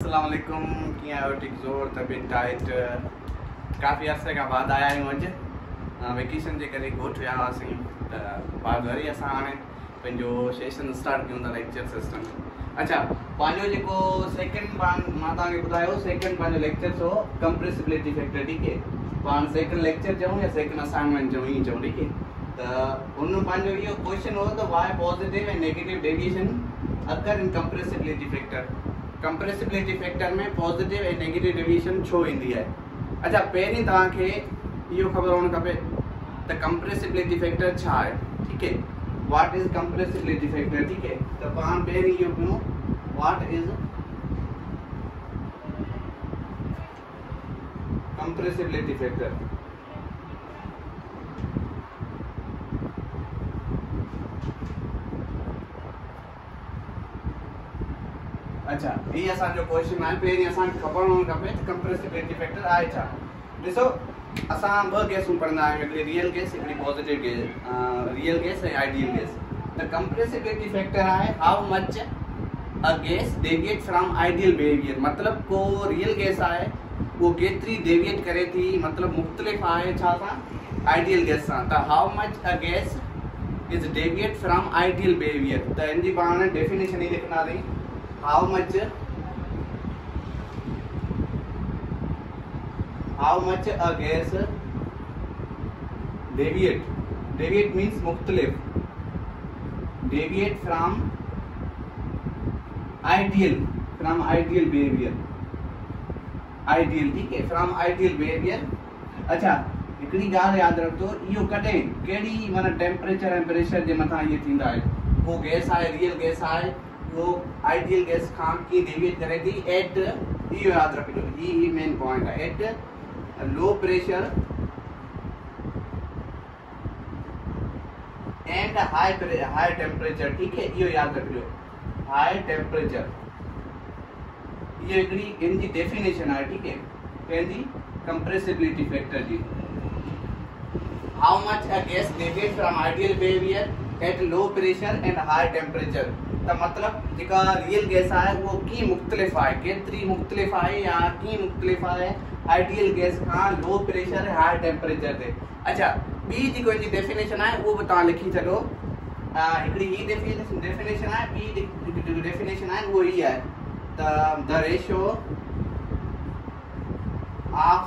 अस्सलाम वालेकुम कीअं आहियो? ठीक ज़ोर तबियत टाइट काफ़ी अरसे खां बाद आया आहियूं अॼु वेकेशन जे करे ॻोठ विया हुआसीं त बाद वरी असां हाणे पंहिंजो सेशन स्टार्ट कयूं था लेक्चर सिस्टम। अच्छा, पंहिंजो जेको सेकेंड मां तव्हांखे ॿुधायो सेकेंड पंहिंजो लेक्चर हो कंप्रेसिबिलिटी फैक्टर, ठीक है। पाण सेकेंड लेक्चर चऊं या सेकेंड असाइनमेंट चऊं ईअं चऊं, ठीक है। त उन पंहिंजो इहो क्वेश्चन हो त why positive and negative deviation occur in compressibility factor. Compressibility factor में पॉजिटिव ऐं नेगेटिव डेविएशन छो ईंदी आहे? अच्छा, पहिरीं तव्हांखे इहो ख़बर हुअणु खपे त कंप्रेसिबिलिटी फैक्टर छा आहे, ठीक है। व्हाट इज कंप्रेसिबिलिटी फैक्टर, ठीक है। त पाण पहिरीं इहो कयूं, व्हाट इज कंप्रेसिबिलिटी फैक्टर। अच्छा, ये असांजो क्वेश्चन आहे। पहिरीं असांखे ख़बर हुअणु खपे त कंप्रेसिबिलिटी फैक्टर आहे छा। ॾिसो, असां ॿ गैसूं पढ़ंदा आहियूं, हिकिड़ी रियल गैस हिकिड़ी पॉजिटिव गैस, रियल गैस ऐं आइडियल गैस। त कंप्रेसिबिलिटी फैक्टर आहे how much a gas deviate from ideal behaviour. मतलब को रियल गैस आहे वो केतिरी डेविएट करे थी, मतलब मुख़्तलिफ़ आहे छा सां, आइडियल गैस सां। त how much a gas is deviate from ideal behaviour. त हिन जी पाण डेफिनेशन ई लिखंदासीं, how much a gas deviate means मुख्तलिफ, deviate from ideal behavior, ideal, ठीक है, from ideal behavior। अच्छा, हिकिड़ी ॻाल्हि यादि रखो, इहो कॾहिं कहिड़ी माना टेम्परेचर ऐं प्रेशर जे मथां इहो थींदा आहे। को गैस आहे, रियल गैस आहे, वो आइडियल गैस खां की डेविएट करे थी एट, इहो यादि रखिजो, ही मेन पॉइंट है, eight low pressure and high temperature, ठीक है। इहो यादि रखिजो, हाई टेम्परेचर, इहो हिकिड़ी इन जी डेफिनेशन आहे, ठीक है, पंहिंजी कंप्रेसिबिलिटी फैक्टर जी। How much a gas deviate from ideal behaviour at low pressure and high temperature. त मतलब जेका रियल गैस आहे वो की मुख़्तलिफ़ आहे, केतिरी मुख़्तलिफ़ आहे या की मुख़्तलिफ़ आहे आइडियल गैस खां लो प्रेशर हाई टेम्परेचर ते। अच्छा, ॿी जेको हिन जी डेफिनेशन आहे उहो बि तव्हां लिखी छॾो। हिकिड़ी ही डेफिनेशन आहे, ॿी जेकी डेफिनेशन आहे उहो ही आहे त the ratio of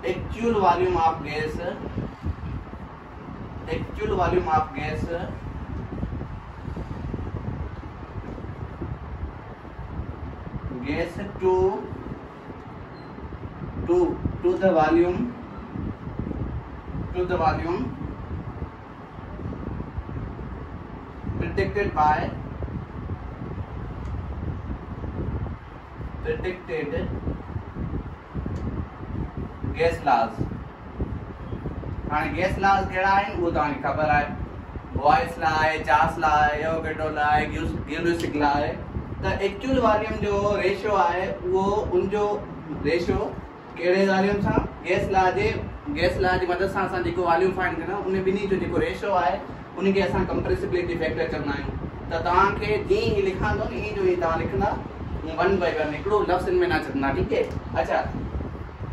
actual volume of gas, actual volume of gas to the volume predicted gas laws। हाणे गैस लॉज कहिड़ा आहिनि उहो तव्हांखे ख़बर आहे, बॉयस लॉ आहे, चार्ल्स लॉ आहे, एवोगैड्रो लॉ आहे, गिब्स लॉ आहे। त एक्चुअल वॉल्यूम जो रेशियो आहे उहो उनजो रेशियो कहिड़े वॉल्यूम सां, गैस लॉ जी मदद सां असां जेको वॉल्यूम फाइंड कंदा आहियूं उन ॿिन्ही जो जेको रेशियो आहे उनखे असां कंप्रेसिबिलिटी फैक्टर चवंदा आहियूं। त तव्हांखे जीअं ई लिखां थो ईअं जो ई तव्हां लिखंदा 1 by 1, हिकिड़ो लफ़्ज़ में न छॾंदा, ठीक है। अच्छा,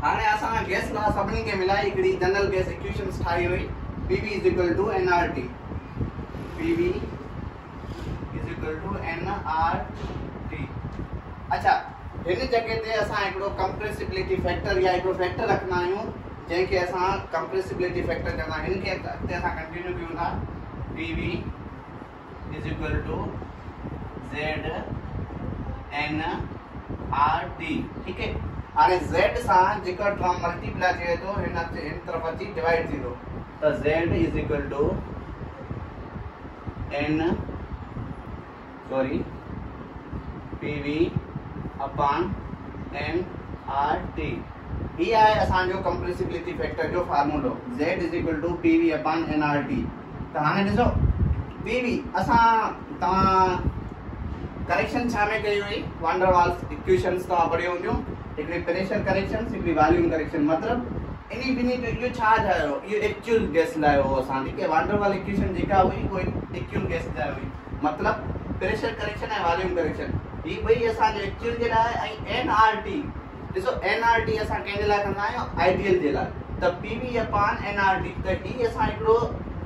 हाणे असां गैस लॉ सभिनी खे मिलाई हिकिड़ी जनरल गैस इक्वेशन्स ठाही हुई, PV is equal to nRT, PV is equal to nRT। अच्छा, हिन जगह ते असां हिकिड़ो कंप्रेसिबिलिटी फैक्टर या हिकिड़ो फैक्टर रखंदा आहियूं जंहिंखे असां कंप्रेसिबिलिटी फैक्टर चवंदा आहियूं। हिनखे अॻिते असां कंटिन्यू कयूं था, PV is equal to ZnRT, ठीक है। हाणे Z सां जेका टर्म मल्टीप्लाई थिए थो हिन तरफ़ अची डिवाइड थींदो, त Z is equal to PV upon nRT। ही आहे असांजो कंप्रेसिबिलिटी फैक्टर जो फार्मूलो, Z is equal to PV upon nRT। त हाणे ॾिसो, PV असां तव्हां करेक्शन छा में कई हुई, वान डर वाल्स इक्वेशन्स तव्हां पढ़ियो हूंदियूं, हिकिड़ी प्रेशर करेक्शन, हिकिड़ी वॉल्यूम करेक्शन। मतलब इन्हीं बिन्हीं जो इहो छा ठाहियो, इहो एक्चुअल गैस लाइ हो असां, ठीक है। वान डर वाल इक्वेशन जेका हुई वो एक्चुअल गैस लाइ हुई, मतलब प्रेशर करेक्शन ऐं वॉल्यूम करेक्शन ही ॿई असांजो एक्चुअल जे लाइ ऐं एनआरटी ॾिसो एनआरटी असां कंहिंजे लाइ कंदा आहियूं आइडियल जे लाइ त पीवी अपॉन एनआरटी त ही असां हिकिड़ो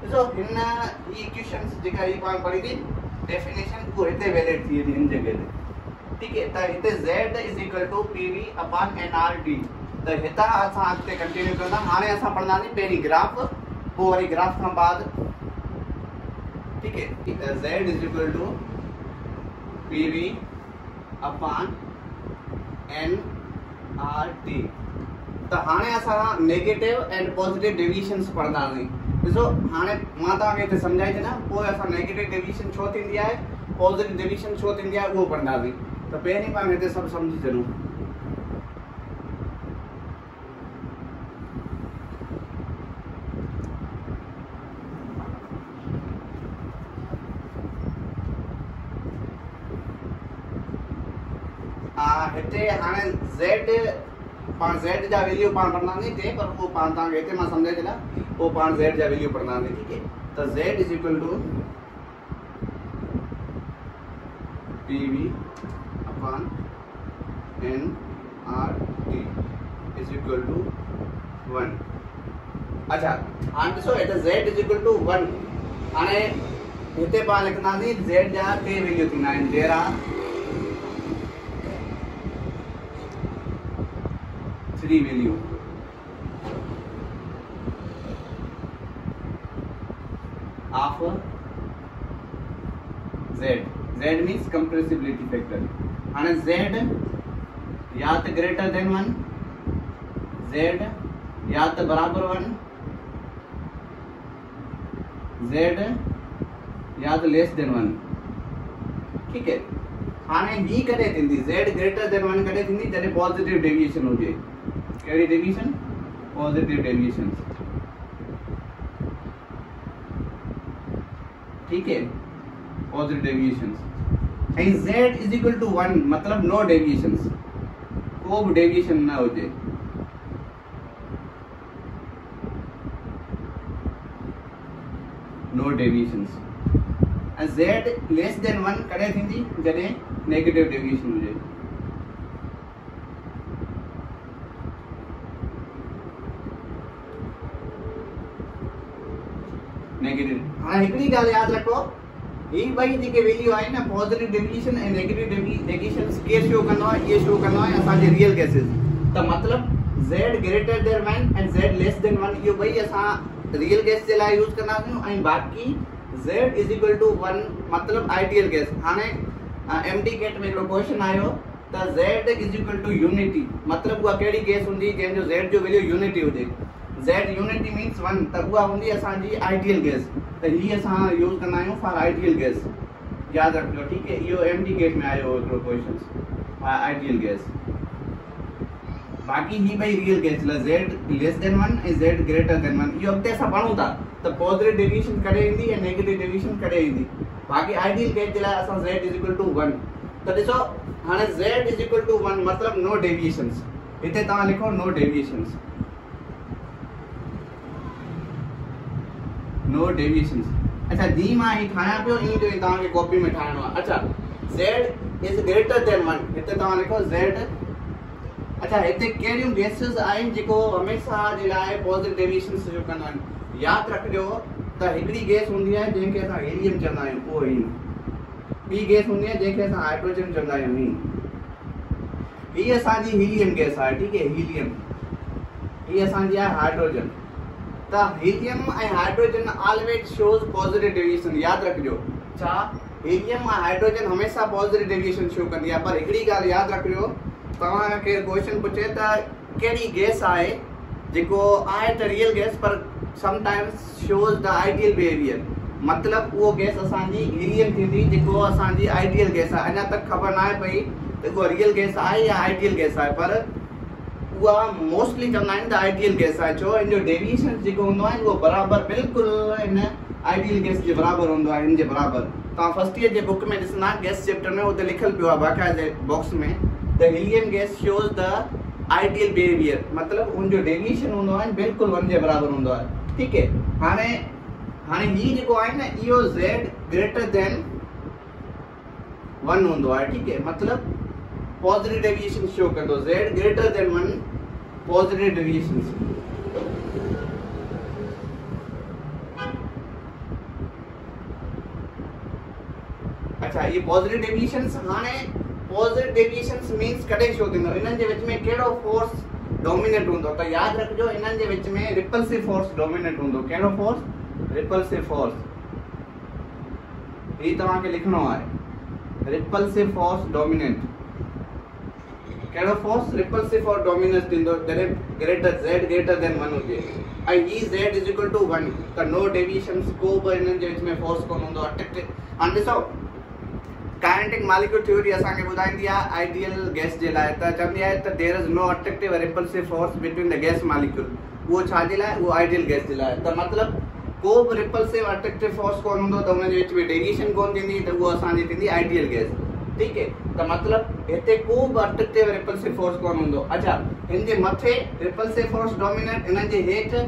ॾिसो हिन ही इक्वेशंस जेका ही पाण पढ़ी थी डेफिनेशन को हिते वैलिड थी थी हिन जगह ते ठीक है त हिते z is equal to P V upon N R T त हितां असां अॻिते कंटिन्यू कंदा हाणे असां पढ़ंदासीं पहिरीं ग्राफ पोइ वरी ग्राफ खां बाद ठीक है z is equal to P V upon N R T त हाणे असां नेगेटिव एंड पॉजिटिव डेविएशंस पढ़ंदासीं ॾिसो हाणे मां तव्हांखे हिते सम्झाए छॾियां पोइ असां नेगेटिव डेविएशन छो थींदी आहे पॉजिटिव डेविएशन छो थींदी आहे उहो पढ़ंदासीं त पहिरीं पाण हिते सभु सम्झी छॾूं हिते हाणे z पाण z जा वैल्यू पाण पढ़ंदासीं ते पर वो पाण तव्हांखे हिते मां सम्झाए छॾियां वो पाण z जा वैल्यू पढ़ंदासीं ठीक है त z is equal to pv upon nrt is equal to 1 अच्छा हाणे ॾिसो हिते z इज इक्वल टू 1 हाणे हिते पाण लिखंदासीं z जा टे वैल्यू थींदा आहिनि there are 3 value of z means compressibility factor and z या तो greater than 1 z या तो बराबर 1 z या तो less than 1 ठीक है हाने ही कॾहिं थींदी z greater than 1 कॾहिं थींदी जॾहिं पॉजिटिव डेविएशन हुजे कहिड़ी डेविएशन पॉजिटिव डेविएशन ठीक है positive deviations and z is equal to 1 मतलब नो डेविएशंस को भी डेविएशन ना हुजे no deviations and z less than 1 कॾहिं थींदी जॾहिं नेगेटिव डेविएशन हुजे नेगेटिव हां हिकड़ी गाल याद रखो ही भाई जेके वैल्यू आहे न पॉजिटिव डेविएशन ऐं नेगेटिव डेविएशंस के शो कंदो आहे ये शो कंदो आहे असां जे रियल केसेस त मतलब z greater than 1 and z less than 1 यो भाई असां रियल केस जे लाइ यूज कंदासीं ऐं बाकी z इज इक्वल टू 1 मतलब आइडियल केस हाने एमडी केट में हिकिड़ो क्वेश्चन आयो त z is equal to unity मतलब उहा कहिड़ी केस हूंदी जंहिंजो z जो वैल्यू यूनिटी हुजे z यूनिटी मींस 1 त उहा हूंदी असांजी आइडियल केस त ही असां यूज कंदा आहियूं फॉर आइडियल केस याद रखियो ठीक है इहो एमडी केट में आयो हिकिड़ो क्वेश्चन आइडियल केस बाकी ही भाई रियल केस ला z लेस देन 1 ऐं z ग्रेटर देन 1 इहो अॻिते असां पढ़ूं था त पॉजिटिव डेविएशन कॾहिं ईंदी ऐं नेगेटिव डेविएशन कॾहिं ईंदी बाकी आइडियल केस जे लाइ असां z इज इक्वल टू 1 त ॾिसो हाणे z इज इक्वल टू 1 मतलब नो डेविएशंस हिते तव्हां लिखो नो डेविएशंस नो डेविएशंस अच्छा जी मां ही ठाया पियो इन जो तव्हांखे कॉपी में ठाइणो आहे अच्छा z इज ग्रेटर देन 1 हिते तव्हां लिखो z अच्छा हिते कहिड़ियूं गैसेस आहिनि जेको हमेशा जे लाइ पॉजिटिव डेविएशंस जो कंदा आहिनि यादि रखिजो त हिकिड़ी गैस हूंदी आहे जंहिंखे असां हीलियम चवंदा आहियूं उहो ही ॿी गैस हूंदी आहे जंहिंखे असां हाइड्रोजन चवंदा आहियूं ही असांजी हीलियम गैस आहे ठीक है हीलियम ही असांजी आहे हाइड्रोजन त हीलियम ऐं hydrogen always shows positive deviation यादि रखिजो छा हीलियम ऐं हाइड्रोजन हमेशा पॉजिटिव डेविएशन शो कंदी आहे पर हिकिड़ी ॻाल्हि यादि रखिजो तव्हांखे क्वेश्चन पुछे त कहिड़ी गैस आहे जेको आहे त रियल गैस पर sometimes shows the ideal behaviour मतलब उहो गैस असांजी हीलियम थींदी जेको असांजी आइडियल गैस आहे अञा तक ख़बर न आहे पई त उहा रियल गैस आहे या आइडियल गैस आहे पर उहा मोस्टली चवंदा आहिनि त आइडियल गैस आहे छो इन जो डेविएशन जेको हूंदो आहे उहो बराबरि बिल्कुलु इन आइडियल गैस जे बराबरि हूंदो आहे इन जे बराबरि तव्हां फर्स्ट ईयर जे बुक में ॾिसंदा गैस चैप्टर में उते लिखियलु पियो आहे बाक़ाइदे बॉक्स में the helium gas shows the ideal behaviour मतलब उन जो डेविएशन हूंदो आहे बिल्कुलु 1 जे बराबरि हूंदो आहे ठीक है हाणे ही जेको आहे न इहो z ग्रेटर देन 1 हूंदो आहे, ठीक है, मतलब पॉजिटिव डेविएशन शो कंदो, z greater than 1 positive deviation. अच्छा, ये पॉजिटिव डेविएशंस हाने पॉजिटिव डेविएशंस मींस कॾहिं शो थींदो, इन्हनि जे विच में कहिड़ो फोर्स डोमिनेट हूंदो, त यादि रखिजो इन्हनि जे विच में रिपल्सिव फोर्स डोमिनेट हूंदो। कहिड़ो फोर्स? Repulsive force. ही तव्हांखे लिखणो आहे, रिपल्सिव फोर्स डोमिनेट। कहिड़ो फोर्स? रिपल्सिव फोर्स डोमिनेट थींदो जॾहिं ग्रेटर z ग्रेटर देन 1 हुजे ऐं ही z इज इक्वल टू 1, त नो डेविएशंस, को बि इन्हनि जे विच में फोर्स कोन हूंदो। हाणे ॾिसो काइनेटिक मॉलिक्यूल थ्योरी असांखे ॿुधाईंदी आहे आइडियल गैस जे लाइ, त चवंदी आहे त there is no attractive repulsive force between the gas molecule. उहो छाजे लाइ? उहो आइडियल गैस जे लाइ। त मतिलबु को बि रिपल्सिव अट्रैक्टिव फोर्स कोन हूंदो, त हुन जे विच में डेविएशन कोन थींदी, त उहो असांजी थींदी आइडियल गैस, ठीक है। त मतिलबु हिते को बि अट्रैक्टिव रिपल्सिव फोर्स कोन हूंदो। अच्छा, हिन जे मथे रिपल्सिव फोर्स डोमिनेट, हिननि जे हेठि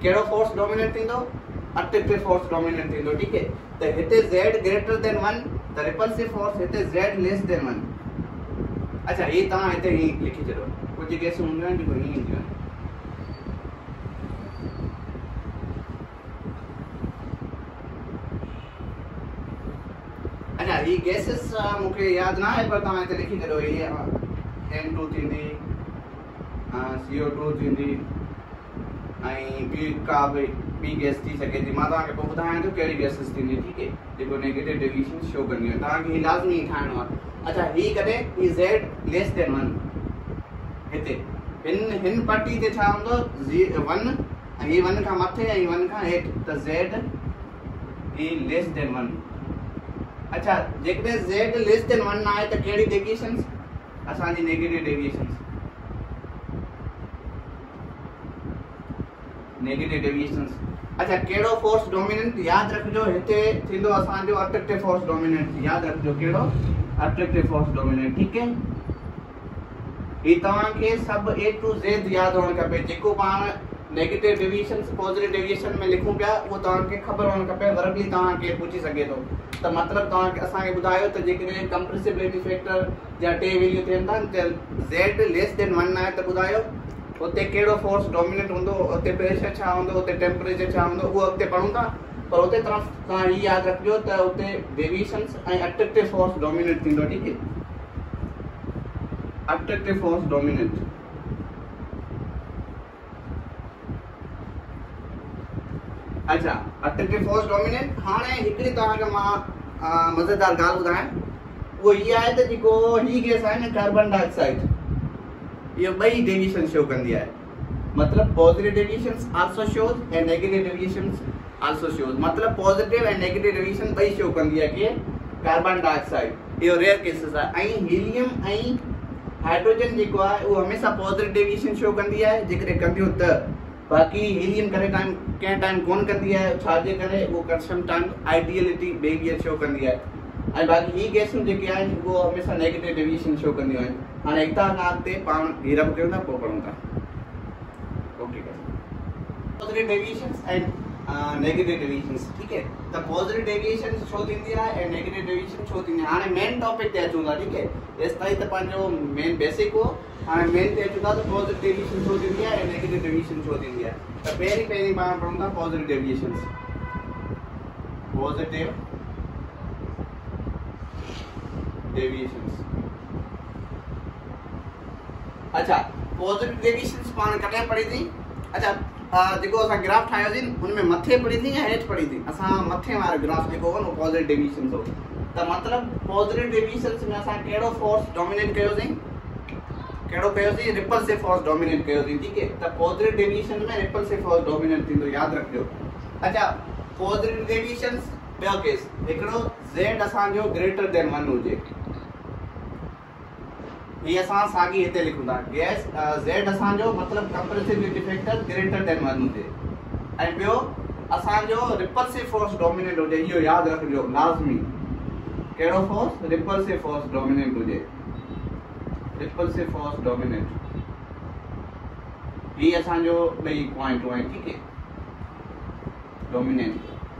कहिड़ो फोर्स डोमिनेट थींदो? अट्रैक्टिव फोर्स डोमिनेट थींदो, ठीक है। त हिते z ग्रेटर देन 1 त रिपल्सिव फोर्स, हिते z लेस देन 1। अच्छा, ये तव्हां हिते ही लिखी छॾो, कुझु गैसूं हूंदियूं आहिनि जेको हीअं ईंदियूं आहिनि। अच्छा, ही गैसेस मूंखे यादि न आहे, पर तव्हां हिते लिखी छॾो, हीअ N2 थींदी, CO2 थींदी ऐं ॿी का बि ॿी गैस थी सघे थी। मां तव्हांखे पोइ ॿुधायां थो कहिड़ी गैसेस थींदी, ठीक है, जेको नेगेटिव डेविएशन शो कंदी आहे। तव्हांखे ही लाज़मी ठाहिणो आहे। अच्छा, ही कॾहिं ही z लेस देन 1, हिते हिन पट्टी ते छा हूंदो? 1 ऐं ही 1 खां मथे ऐं 1 खां हेठि, त z ही लेस देन 1। अच्छा, जेकॾहिं z लेस देन 1 आहे त कहिड़ी डेविएशंस? असांजी नेगेटिव डेविएशंस, नेगेटिव डेविएशंस। अच्छा, कहिड़ो फोर्स डोमिनेंट? यादि रखिजो हिते थींदो असांजो अट्रैक्टिव फोर्स डोमिनेंट। यादि रखिजो कहिड़ो? अट्रैक्टिव फोर्स डोमिनेंट, ठीक है। ही तव्हांखे सभु A to Z यादि हुअणु खपे। जेको पाण नेगेटिव डेविएशंस पॉजिटिव डेविएशन में लिखूं पिया, उहो तव्हांखे ख़बर हुअणु खपे, वर्बली तव्हांखे पुछी सघे थो। त मतिलबु तव्हांखे असांखे ॿुधायो त जेकॾहिं कंप्रेसिबिलिटी फैक्टर जा 2 वैल्यू थियनि था, त z लेस देन 1 आहे, त ॿुधायो उते कहिड़ो फोर्स डोमिनेट हूंदो, उते प्रेशर छा हूंदो, उते टेम्परेचर छा हूंदो, उहो अॻिते पढ़ूं था। पर उते तरफ़ तव्हां हीअ यादि रखिजो त उते डेविएशंस ऐं अट्रैक्टिव फोर्स डोमिनेट थींदो, ठीक है। Attractive force dominate. अच्छा, अट्रैक्टिव फोर्स डोमिनेट। हाणे हिकिड़ी तव्हांखे मां मज़ेदार ॻाल्हि ॿुधायां, उहो हीअ आहे त जेको ही गैस आहे न, कार्बन डाइऑक्साइड, ये ॿई डेविएशन शो कंदी आहे। मतलब positive deviations also shows and negative deviations also shows. मतलब पॉजिटिव एंड नेगेटिव डेविएशन ॿई शो कंदी आहे कि कार्बन डाइऑक्साइड, इहो रेयर केसेस आहे। ऐं हीलियम ऐं हाइड्रोजन जेको आहे उहो हमेशा पॉजिटिव डेविएशन शो कंदी आहे, जेकॾहिं कंदियूं त। बाक़ी हीलियम कंहिं टाइम कोन कंदी आहे, छाजे करे? उहो some time ideality behaviour show कंदी आहे। ऐं बाक़ी ही गैसूं जेके आहिनि उहो हमेशा नेगेटिव डेविएशन शो कंदियूं आहिनि। हाणे हितां खां अॻिते पाण हीरा कयूं था, पोइ पढ़ूं था। Okay, positive deviations and negative deviations, ठीक है। त पॉजिटिव डेविएशन छो थींदी आहे ऐं नेगेटिव डेविएशन छो थींदी आहे? हाणे मेन टॉपिक ते अचूं था, ठीक है। एसि ताईं त पंहिंजो मेन बेसिक हो। हाणे मेन ते अचूं था त पॉजिटिव डेविएशन छो थींदी आहे ऐं नेगेटिव डेविएशन छो थींदी आहे। त पहिरीं पाण पढ़ूं था पॉजिटिव डेविएशंस। Positive deviations. अच्छा, पॉजिटिव डेविएशंस पाण कॾहिं पढ़ी थी? अच्छा, जेको असां ग्राफ ठाहियोसीं हुनमें मथे पढ़ी थी या हेठि पढ़ी थी? असां मथे वारो ग्राफ जेको हो न पॉजिटिव डेविएशंस हो। त मतिलबु पॉजिटिव डेविएशंस में असां कहिड़ो फोर्स डोमिनेट कयोसीं? कहिड़ो कयोसीं? रिपल्सिव फोर्स डोमिनेट कयोसीं, ठीक है। त पॉजिटिव डेविएशन में रिपल्सिव फोर्स डोमिनेट थींदो, यादि रखिजो। अच्छा, पॉजिटिव डेविएशंस ॿियो केस, हिकिड़ो z असांजो ग्रेटर देन 1 हुजे, ये असां साॻी हिते लिखूं था। गैस z असांजो मतिलबु कंप्रेसिबिलिटी फैक्टर ग्रेटर देन 1 हुजे। ऐं ॿियो असांजो रिपल्सिव फोर्स डोमिनेट हुजे, इहो यादि रखिजो लाज़मी। कहिड़ो फोर्स? रिपल्सिव फोर्स डोमिनेट हुजे। रिपल्सिव फोर्स डोमिनेट, ये असांजो ॿई पॉइंट हुआ, ठीक है, डोमिनेट।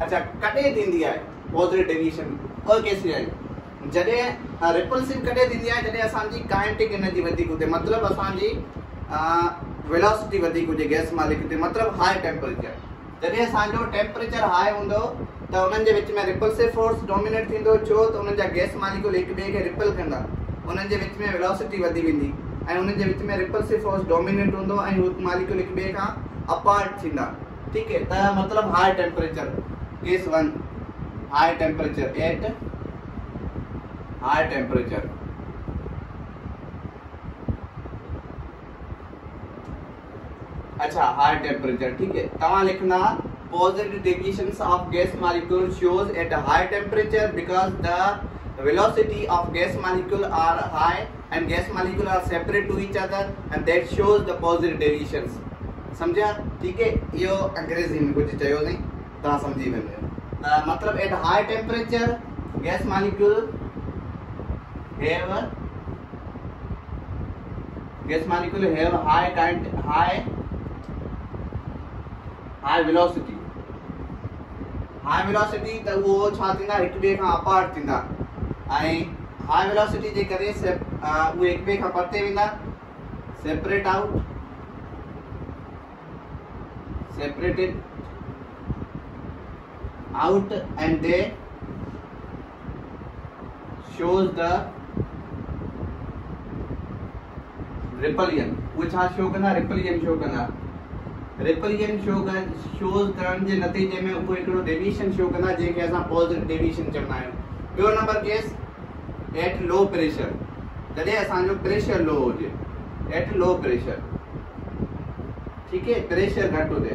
अच्छा, कॾहिं थींदी आहे पॉजिटिव डेविएशन? ॿ केस आहिनि। जॾहिं रिपल्सिव कॾहिं थींदी आहे जॾहिं असांजी काइनेटिक एनर्जी वधीक हुजे, मतिलबु असांजी वेलोसिटी वधीक हुजे गैस मालिक्यूल ते, मतिलबु हाई टेम्परेचर। जॾहिं असांजो टेम्परेचर हाई हूंदो त उन्हनि जे विच में रिपल्सिव फोर्स डोमिनेट थींदो, छो त उन्हनि जा गैस मालिक्यूल हिक ॿिए खे रिपल कंदा, उन्हनि जे विच में वेलोसिटी वधी वेंदी ऐं उन्हनि जे विच में रिपल्सिव फोर्स डोमिनेट हूंदो ऐं हू मालिक्यूल हिक ॿिए खां अपार्ट थींदा। ठीक है, त मतिलबु high temperature case 1, high temperature at high temperature. अच्छा, हाई टेम्परेचर, ठीक है, तव्हां लिखना positive deviations of gas molecule shows at a high temperature because the velocity of gas molecule are high and gas molecule are separate to each other and that shows the positive deviations। समझा? ठीक है, यो अंग्रेजी में कुछ चयो नहीं, तव्हां समझी वेंदो। मतलब at high temperature gas molecule have high velocity। High velocity त वो छा थींदा, हिक ॿिए खां अपार्ट थींदा ऐं हाई वेलोसिटी जे करे उहे हिक ॿिए खां परते वेंदा, separated out and they shows the repulsion। वो छा शो कंदा, रिपल्शन शो कंदा। रिपल्शन शोज करण जे नतीजे में वो हिकिड़ो डेविएशन शो कंदा जंहिंखे असां पॉजिटिव डेविएशन चवंदा आहियूं। ॿियो number case at low pressure, जॾहिं असांजो प्रेशर लो हुजे, एट लो प्रेशर, ठीक है, प्रेशर घटि हुजे।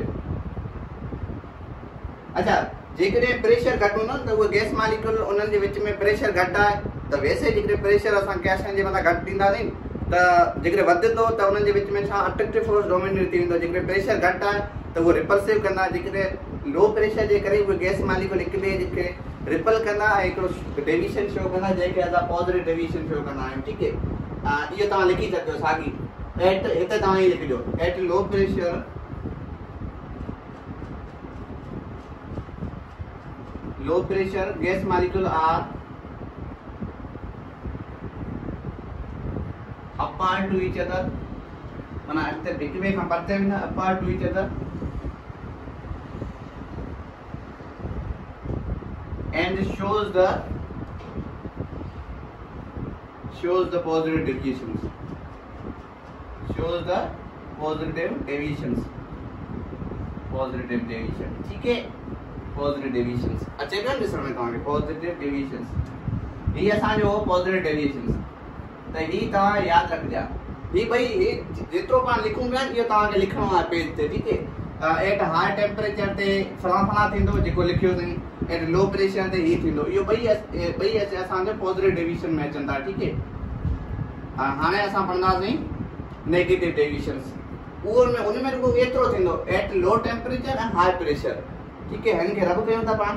अच्छा, जेकॾहिं प्रेशर घटि हूंदो न त उहे गैस मालिक्यूल उन्हनि जे विच में प्रेशर घटि आहे त वैसे जेकॾहिं प्रेशर असां गैस जे मथां घटि ॾींदासीं त जेकॾहिं वधंदो त उन्हनि जे विच में छा अट्रैक्टिव फोर्स डोमिनेट थी वेंदो। जेकॾहिं प्रेशर घटि आहे त उहो रिपल्सिव कंदा, जेकॾहिं लो प्रेशर जे करे उहे गैस मालिक्यूल हिक ॿिए खे रिपल कंदा ऐं हिकिड़ो डेविएशन शो कंदा जंहिंखे असां पॉजिटिव डेविएशन शो कंदा आहियूं। ठीक है, इहो तव्हां लिखी सघो साॻी एट, हिते तव्हां ई लिखिजो at low pressure gas molecule are apart to each other, माना हिक ॿिए खां परते वेंदा, apart to each other and shows the positive deviations, positive deviation। ठीक है, positive deviations अचे पियो ॾिसण में तव्हांखे positive deviations। ही असांजो positive deviations त ही तव्हां यादि रखिजा। ही भई जेतिरो पाण लिखूं पिया इहो तव्हांखे लिखणो आहे पेज ते। ठीक है, एट हाई टेम्परेचर ते फलां थींदो जेको लिखियोसीं, एट लो प्रेशर ते ही थींदो। इहो ॿई असांजो पॉजिटिव डेविएशन में अचनि था। ठीक है, हाणे असां पढ़ंदासीं नेगेटिव डेविएशंस। उनमें रुगो एतिरो थींदो एट लो टेम्परेचर ऐं हाई प्रेशर। ठीक है, हिन खे रब कयूं था पाण।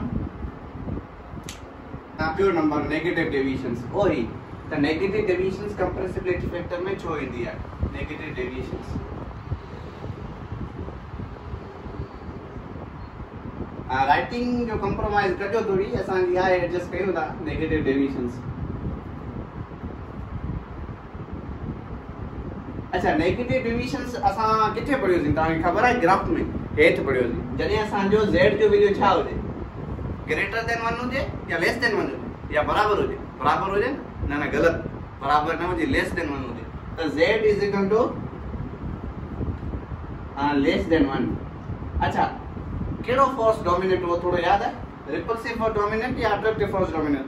ॿियो नंबर नेगेटिव डेविएशंस, ओ ही त नेगेटिव डेविएशंस कंप्रेसिबिलिटी फैक्टर में छो ईंदी आहे। नेगेटिव डेविएशंस राइटिंग जो कंप्रोमाइज कजो थोड़ी, असांजी आहे एडजस्ट कयूं था नेगेटिव डेविएशंस। अच्छा, नेगेटिव डेविएशंस असां किथे पढ़ियोसीं तव्हांखे ख़बर आहे? ग्राफ में हेठि पढ़ियोसीं। जॾहिं असांजो z जो वैल्यू छा हुजे, ग्रेटर देन 1 हुजे या लेस देन 1 हुजे या बराबर हुजे, बराबर हुजे न ग़लति, बराबर न हुजे, लेस देन 1 हुजे त z is equal to less than 1। अच्छा, कहिड़ो फोर्स डोमिनेट हो थोड़ो याद है? रिपल्सिव फोर्स डोमिनेट या अट्रैक्टिव फोर्स डोमिनेट?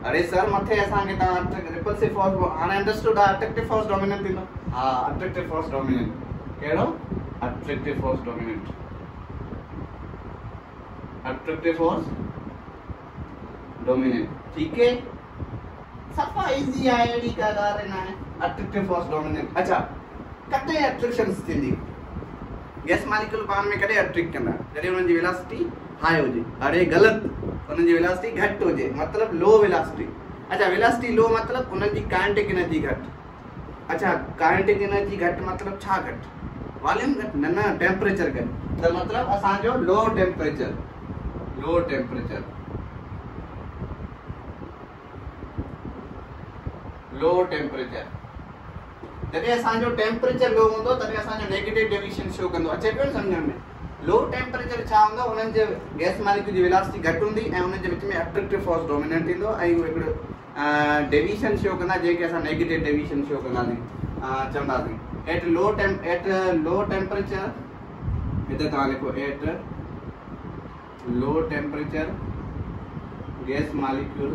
अरे सर मथे असांखे तव्हां रिपल्सिव फोर्स हाणे अंडरस्टूड आहे, अट्रैक्टिव फोर्स डोमिनेट थींदो। हा, अट्रैक्टिव फोर्स डोमिनेट। कहिड़ो? Attractive force dominate, attractive force dominate. ठीक है, सफा इजी आहे, अहिड़ी का ॻाल्हि न आहे। Attractive force dominate. अच्छा, कॾहिं अट्रैक्शंस थींदी? गैस मालिक्यूल पाण में कॾहिं अट्रैक्ट कंदा? जॾहिं उन्हनि जी वेलोसिटी हाई हुजे। अरे ग़लति, उन्हनि जी वेलोसिटी घटि हुजे, मतलब लो वेलोसिटी। अच्छा, वेलोसिटी लो मतलब उन्हनि जी काइनेटिक एनर्जी घटि। अच्छा, काइनेटिक एनर्जी घटि मतलब छा घटि? वॉल्यूम घटि? न, टेम्परेचर घटि। त मतलब असांजो लो टेम्परेचर, लो टेम्परेचर जॾहिं असांजो टेम्परेचर लो हूंदो तॾहिं असांजो नेगेटिव डेविएशन शो कंदो अचे पियो न सम्झण में लो टेम्परेचर छा हूंदो उन्हनि जे गैस मालिक्यूल जी वेलोसिटी घटि हूंदी ऐं उन्हनि जे विच में अट्रैक्टिव फोर्स डोमिनेंट थींदो ऐं उहो हिकिड़ो डेविएशन शो कंदा जंहिंखे असां नेगेटिव डेविएशन शो कंदासीं चवंदासीं एट लो टेम्परेचर हिते तव्हां लिखो at low temperature gas molecule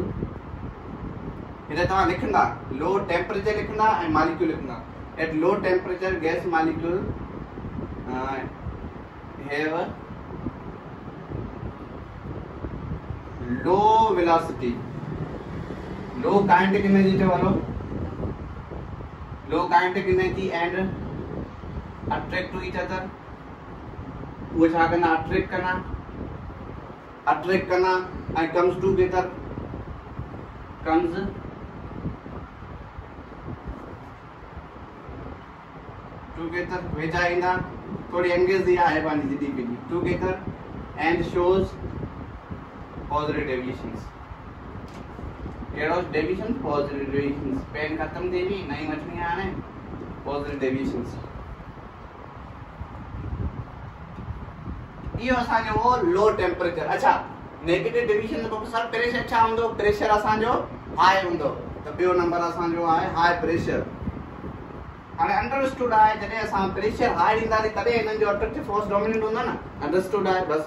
हिते तव्हां लिखंदा लो टेम्परेचर लिखंदा ऐं मालिक्यूल लिखंदा at low temperature gas molecule have low velocity low kinetic energy वालों low kinetic energy and attract to each other वो छा करना attract करना and comes together भेजा ईंदा थोड़ी एंगेज दिया है पानी दीदी के लिए together and shows positive deviations केड़ो डेविएशन पॉजिटिव डेविएशंस पेन खत्म थी भी नई मछली आने पॉजिटिव डेविएशंस ये असांजो वो लो टेम्परेचर अच्छा नेगेटिव डेविएशन तो सर प्रेशर छा हुंदो प्रेशर असांजो हाई हुंदो तो बियो नंबर असांजो आहे हाई प्रेशर हाणे अंडरस्टूड आहे जॾहिं असां प्रेशर हाई ॾींदासीं तॾहिं हिननि जो अट्रैक्टिव फोर्स डोमिनेंट हूंदो न अंडरस्टूड आहे बस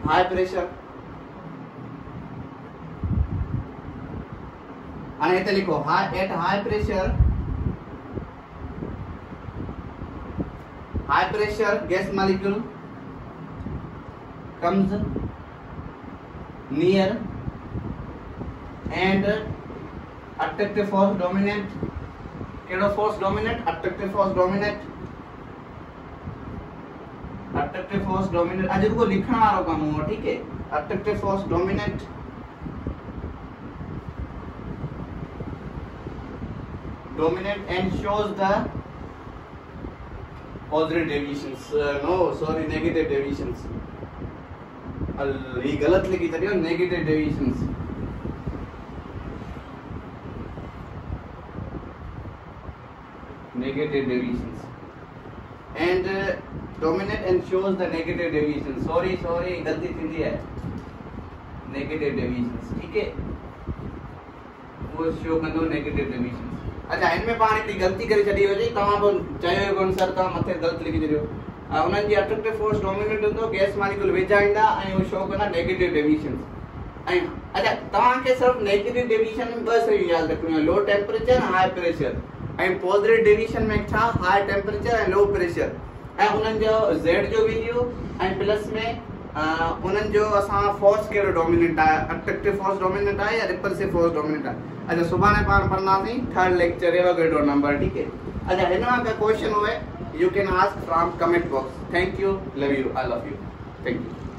हाई प्रेशर हाणे हिते लिखो at high pressure gas molecule comes near and attractive force dominant केड़ो force dominate attractive force dominate आज को लिखण वालो कम हो ठीक है attractive force dominate and shows the positive deviations no sorry negative deviations ये गलत लिखी तरियो negative deviations negative deviations and dominate and shows the negative deviations sorry गलती थी है negative deviations ठीक है वो शो कंदो negative deviations अच्छा इनमें पाण की गलती करे छडी हो जी तमा को चयो कोन सर ता मथे गलत लिखी दियो उनन जी अट्रैक्टिव फोर्स डोमिनेट होतो गैस मॉलिक्यूल वेचाइंदा ऐं वो शो कंदा नेगेटिव डेविएशंस ऐं अच्छा तवा के सिर्फ नेगेटिव डेविएशन बस याद रखनी है low temperature high pressure and positive deviation में छा high temperature and low pressure ए उनन जो z जो वैल्यू एंड प्लस में उनन जो असा फोर्स केड़ो डोमिनेंट है अट्रैक्टिव फोर्स डोमिनेंट है या रिपल्सिव फोर्स डोमिनेंट है अच्छा सुभाने पाण पढ़नासी थर्ड लेक्चर एवा गेडो नंबर ठीक है अच्छा इनवा का क्वेश्चन हुए you can ask from comment box thank you love you I love you thank you